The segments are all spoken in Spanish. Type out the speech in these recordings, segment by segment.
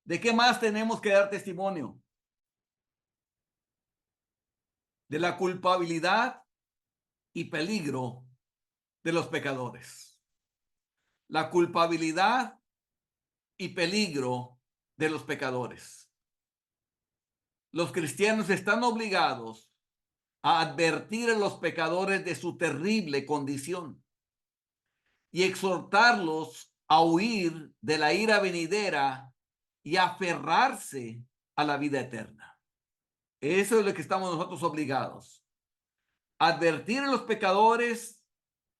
¿De qué más tenemos que dar testimonio? De la culpabilidad y peligro de los pecadores. La culpabilidad y peligro de los pecadores. Los cristianos están obligados a advertir a los pecadores de su terrible condición y exhortarlos a huir de la ira venidera y aferrarse a la vida eterna. Eso es lo que estamos nosotros obligados. Advertir a los pecadores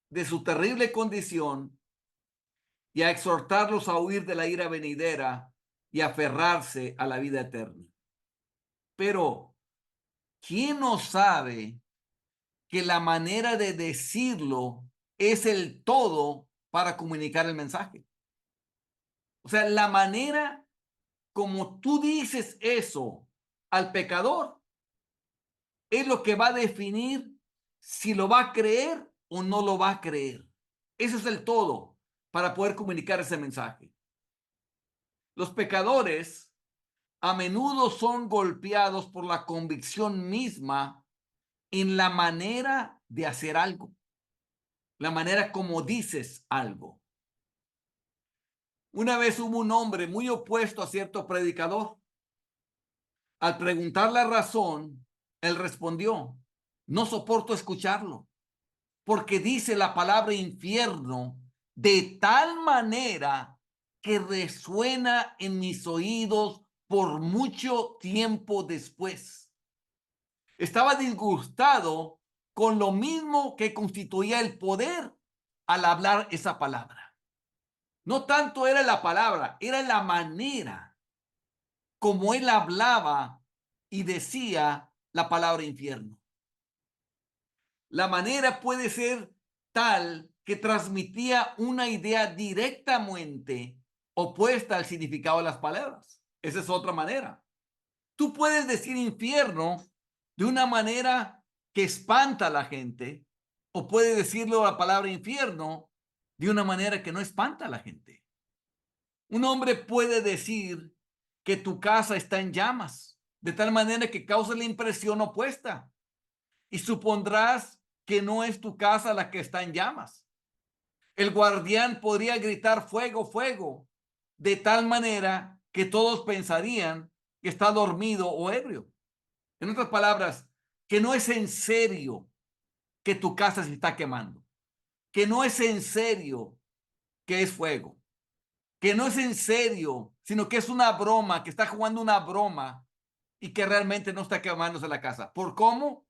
de su terrible condición y a exhortarlos a huir de la ira venidera y aferrarse a la vida eterna. Pero, ¿quién no sabe que la manera de decirlo es el todo para comunicar el mensaje? O sea, la manera como tú dices eso al pecador es lo que va a definir si lo va a creer o no lo va a creer. Eso es el todo para poder comunicar ese mensaje. Los pecadores a menudo son golpeados por la convicción misma en la manera de hacer algo, la manera como dices algo. Una vez hubo un hombre muy opuesto a cierto predicador. Al preguntar la razón, él respondió: no soporto escucharlo, porque dice la palabra infierno de tal manera que resuena en mis oídos por mucho tiempo después. Estaba disgustado con lo mismo que constituía el poder al hablar esa palabra. No tanto era la palabra, era la manera como él hablaba y decía la palabra infierno. La manera puede ser tal que transmitía una idea directamente opuesta al significado de las palabras. Esa es otra manera. Tú puedes decir infierno de una manera que espanta a la gente, o puedes decirlo la palabra infierno de una manera que no espanta a la gente. Un hombre puede decir que tu casa está en llamas, de tal manera que causa la impresión opuesta, y supondrás que no es tu casa la que está en llamas. El guardián podría gritar fuego, fuego, de tal manera que todos pensarían que está dormido o ebrio. En otras palabras, que no es en serio que tu casa se está quemando, que no es en serio que es fuego, que no es en serio, sino que es una broma, que está jugando una broma y que realmente no está quemándose la casa. ¿Por cómo?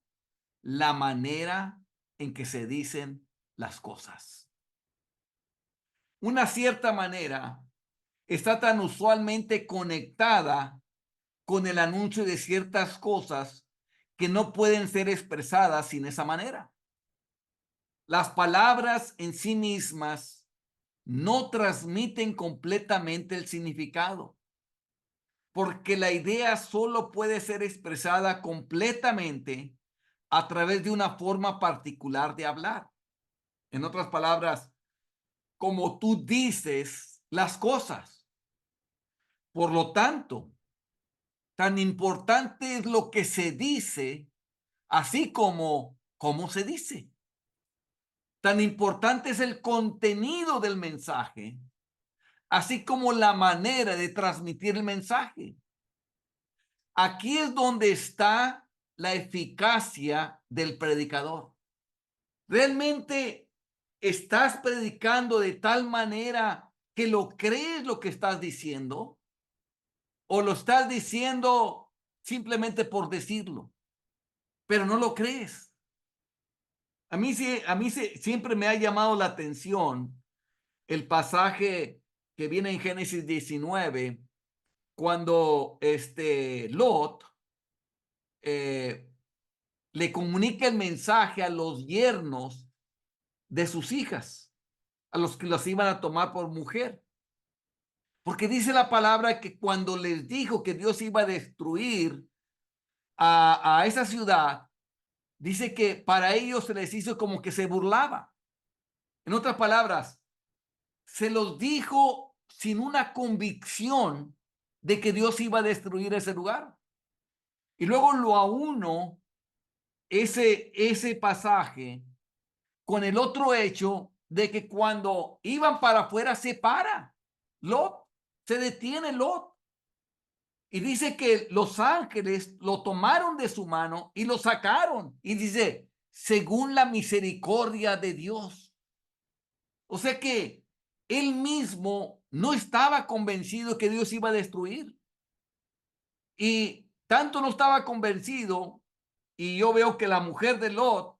La manera en que se dicen las cosas. Una cierta manera está tan usualmente conectada con el anuncio de ciertas cosas que no pueden ser expresadas sin esa manera. Las palabras en sí mismas no transmiten completamente el significado, porque la idea solo puede ser expresada completamente a través de una forma particular de hablar. En otras palabras, como tú dices las cosas. Por lo tanto, tan importante es lo que se dice, así como cómo se dice. Tan importante es el contenido del mensaje, así como la manera de transmitir el mensaje. Aquí es donde está la eficacia del predicador. ¿Realmente estás predicando de tal manera que lo crees lo que estás diciendo? ¿O lo estás diciendo simplemente por decirlo, pero no lo crees? Siempre me ha llamado la atención el pasaje que viene en Génesis 19, cuando Lot le comunica el mensaje a los yernos de sus hijas, a los que las iban a tomar por mujer. Porque dice la palabra que cuando les dijo que Dios iba a destruir a esa ciudad, dice que para ellos se les hizo como que se burlaba. En otras palabras, se los dijo sin una convicción de que Dios iba a destruir ese lugar. Y luego lo auno ese pasaje con el otro hecho de que cuando iban para afuera se para Lot, se detiene Lot. Y dice que los ángeles lo tomaron de su mano y lo sacaron. Y dice, según la misericordia de Dios. O sea que él mismo no estaba convencido que Dios iba a destruir. Y tanto no estaba convencido, y yo veo que la mujer de Lot,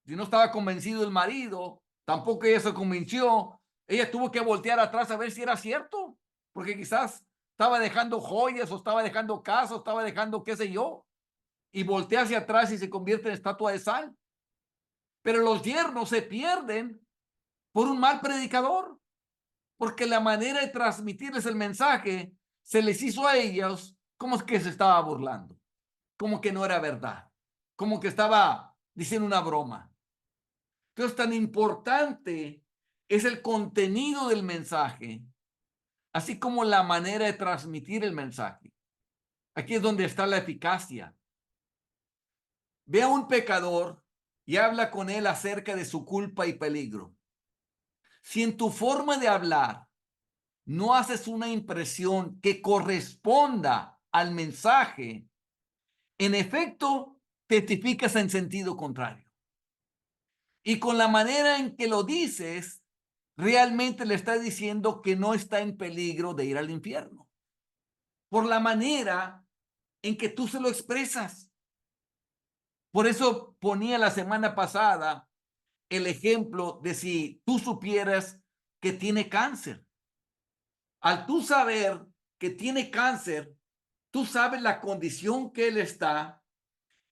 si no estaba convencido el marido, tampoco ella se convenció. Ella tuvo que voltear atrás a ver si era cierto, porque quizás estaba dejando joyas o estaba dejando casa o estaba dejando qué sé yo, y voltea hacia atrás y se convierte en estatua de sal. Pero los yernos se pierden por un mal predicador, porque la manera de transmitirles el mensaje se les hizo a ellos como que se estaba burlando, como que no era verdad, como que estaba diciendo una broma. Entonces, tan importante es el contenido del mensaje, así como la manera de transmitir el mensaje. Aquí es donde está la eficacia. Ve a un pecador y habla con él acerca de su culpa y peligro. Si en tu forma de hablar no haces una impresión que corresponda al mensaje, en efecto, testificas en sentido contrario. Y con la manera en que lo dices, realmente le estás diciendo que no está en peligro de ir al infierno. Por la manera en que tú se lo expresas. Por eso ponía la semana pasada el ejemplo de si tú supieras que tiene cáncer. Al tú saber que tiene cáncer, tú sabes la condición que él está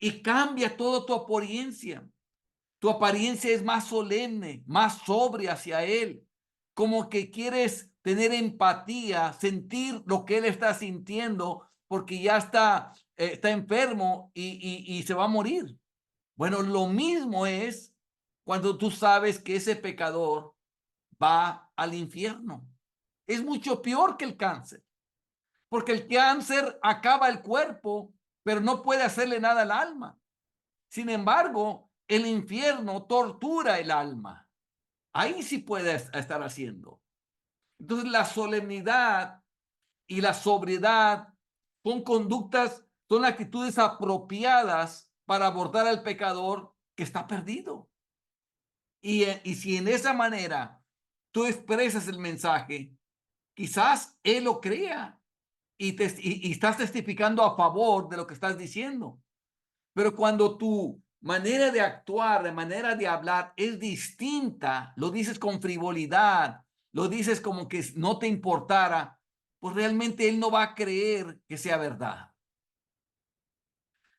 y cambia toda tu apariencia. Tu apariencia es más solemne, más sobria hacia él, como que quieres tener empatía, sentir lo que él está sintiendo, porque ya está enfermo y se va a morir. Bueno, lo mismo es cuando tú sabes que ese pecador va al infierno. Es mucho peor que el cáncer, porque el cáncer acaba el cuerpo, pero no puede hacerle nada al alma. Sin embargo, el infierno tortura el alma. Ahí sí puede estar haciendo. Entonces, la solemnidad y la sobriedad son conductas, son actitudes apropiadas para abordar al pecador que está perdido. Y si en esa manera tú expresas el mensaje, quizás él lo crea y estás testificando a favor de lo que estás diciendo. Pero cuando tu manera de actuar, de manera de hablar es distinta, lo dices con frivolidad, lo dices como que no te importara, pues realmente él no va a creer que sea verdad.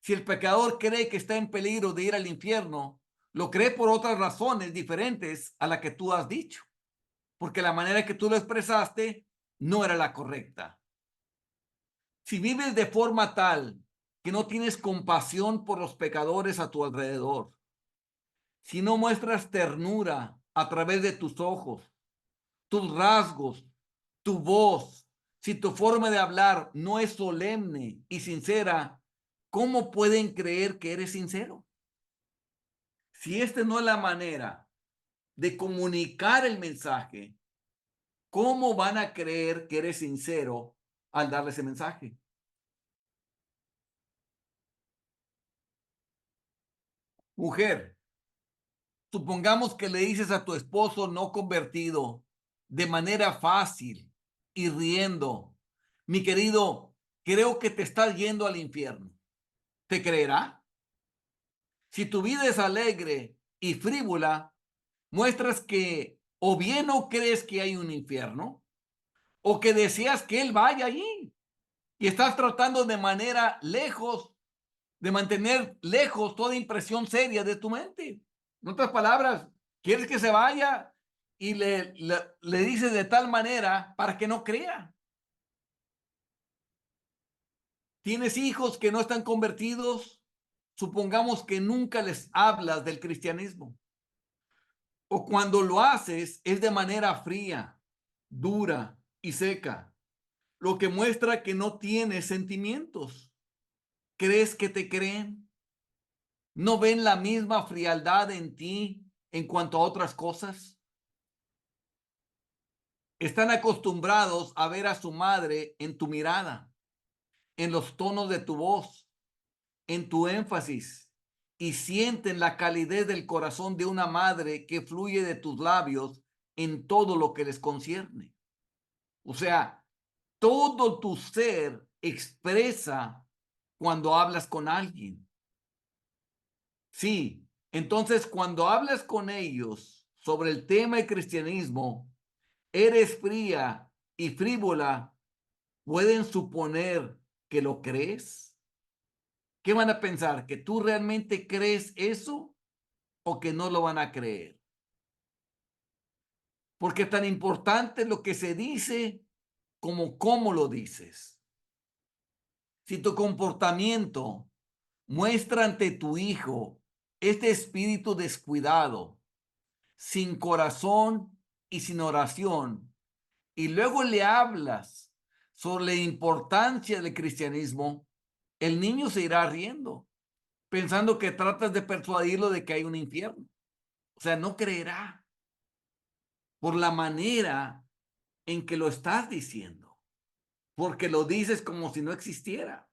Si el pecador cree que está en peligro de ir al infierno, lo cree por otras razones diferentes a la que tú has dicho, porque la manera que tú lo expresaste no era la correcta. Si vives de forma tal que no tienes compasión por los pecadores a tu alrededor, si no muestras ternura a través de tus ojos, tus rasgos, tu voz, si tu forma de hablar no es solemne y sincera, ¿cómo pueden creer que eres sincero? Si esta no es la manera de comunicar el mensaje, ¿cómo van a creer que eres sincero al darle ese mensaje? Mujer, supongamos que le dices a tu esposo no convertido de manera fácil y riendo, mi querido, creo que te estás yendo al infierno. ¿Te creerá? Si tu vida es alegre y frívola, muestras que o bien no crees que hay un infierno o que deseas que él vaya allí y estás tratando de manera lejos, de mantener lejos toda impresión seria de tu mente. En otras palabras, quieres que se vaya y le dices de tal manera para que no crea. Tienes hijos que no están convertidos, supongamos que nunca les hablas del cristianismo. O cuando lo haces es de manera fría, dura y seca. lo que muestra que no tienes sentimientos. ¿Crees que te creen? ¿No ven la misma frialdad en ti en cuanto a otras cosas? Están acostumbrados a ver a su madre en tu mirada, en los tonos de tu voz, en tu énfasis, y sienten la calidez del corazón de una madre que fluye de tus labios en todo lo que les concierne. O sea, todo tu ser expresa cuando hablas con alguien. Sí, entonces cuando hablas con ellos sobre el tema del cristianismo, eres fría y frívola, ¿pueden suponer que lo crees? ¿Qué van a pensar? ¿Que tú realmente crees eso o que no lo van a creer? Porque tan importante es lo que se dice como cómo lo dices. Si tu comportamiento muestra ante tu hijo este espíritu descuidado, sin corazón y sin oración, y luego le hablas sobre la importancia del cristianismo, el niño se irá riendo, pensando que tratas de persuadirlo de que hay un infierno. O sea, no creerá por la manera en que lo estás diciendo, porque lo dices como si no existiera.